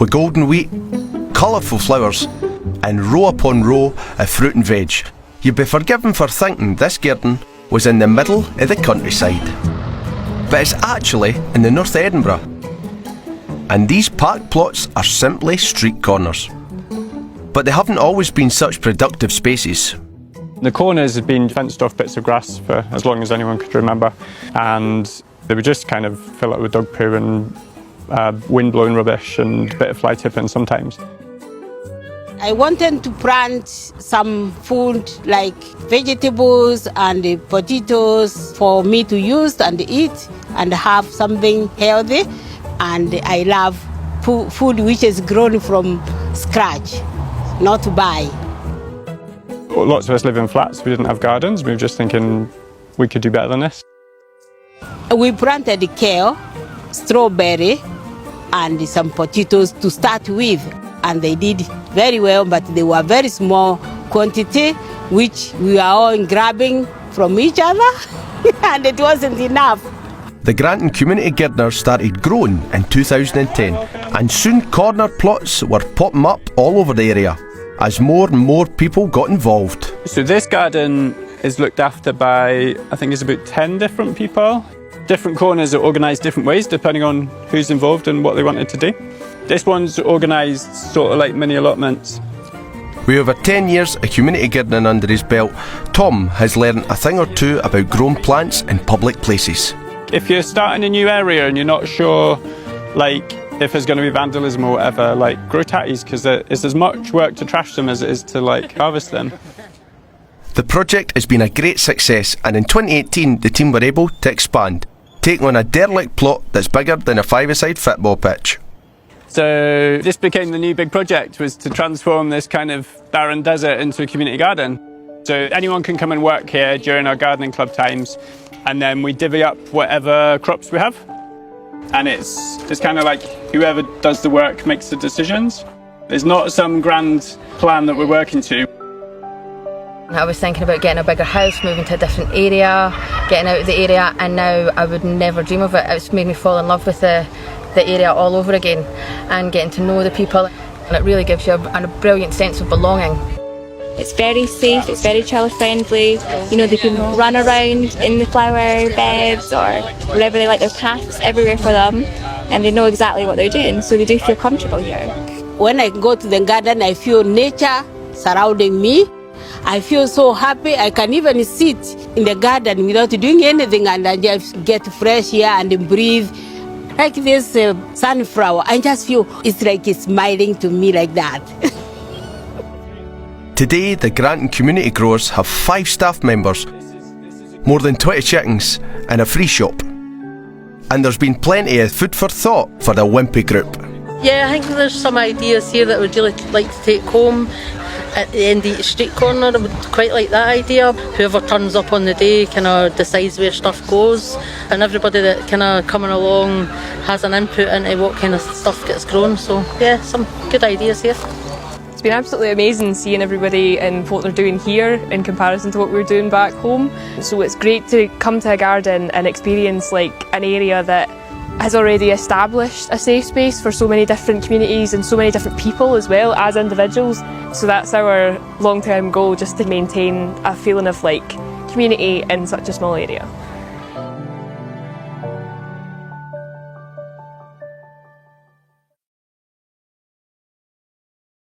with golden wheat, colourful flowers, and row upon row of fruit and veg. You'd be forgiven for thinking this garden was in the middle of the countryside. But it's actually in the north of Edinburgh. And these park plots are simply street corners. But they haven't always been such productive spaces. The corners had been fenced off bits of grass for as long as anyone could remember, and they would just kind of fill up with dog poo and wind-blown rubbish and a bit of fly tipping sometimes. I wanted to plant some food like vegetables and potatoes for me to use and eat and have something healthy. And I love food which is grown from scratch, not to buy. Lots of us live in flats, we didn't have gardens, we were just thinking we could do better than this. We planted kale, strawberry and some potatoes to start with, and they did very well, but they were very small quantity which we are all grabbing from each other and it wasn't enough. The Granton Community Gardener started growing in 2010 and soon corner plots were popping up all over the area as more and more people got involved. So this garden is looked after by, I think it's about 10 different people. Different corners are organised different ways depending on who's involved and what they wanted to do. This one's organised sort of like mini allotments. With over 10 years of community gardening under his belt, Tom has learned a thing or two about growing plants in public places. If you're starting a new area and you're not sure like if there's going to be vandalism or whatever, like grow tatties, because it's as much work to trash them as it is to like harvest them. The project has been a great success, and in 2018 the team were able to expand, taking on a derelict plot that's bigger than a five-a-side football pitch. So this became the new big project, was to transform this kind of barren desert into a community garden. So anyone can come and work here during our gardening club times, and then we divvy up whatever crops we have. And it's kind of like whoever does the work makes the decisions. There's not some grand plan that we're working to. I was thinking about getting a bigger house, moving to a different area, getting out of the area, and now I would never dream of it. It's made me fall in love with the area all over again and getting to know the people, and it really gives you a brilliant sense of belonging. It's very safe, it's very child friendly, you know, they can run around in the flower beds or wherever they like, their paths everywhere for them, and they know exactly what they're doing, so they do feel comfortable here. When I go to the garden, I feel nature surrounding me. I feel so happy. I can even sit in the garden without doing anything, and I just get fresh air and breathe. Like this sunflower, I just feel it's like it's smiling to me like that. Today, the Granton community growers have 5 staff members, more than 20 chickens and a free shop. And there's been plenty of food for thought for the Wimpy group. Yeah, I think there's some ideas here that I would really like to take home. At the end of the street corner, I would quite like that idea. Whoever turns up on the day kind of decides where stuff goes, and everybody that kind of coming along has an input into what kind of stuff gets grown. So yeah, some good ideas here. It's been absolutely amazing seeing everybody and what they're doing here in comparison to what we were doing back home. So it's great to come to a garden and experience like an area that has already established a safe space for so many different communities and so many different people as well as individuals. So that's our long-term goal, just to maintain a feeling of like community in such a small area.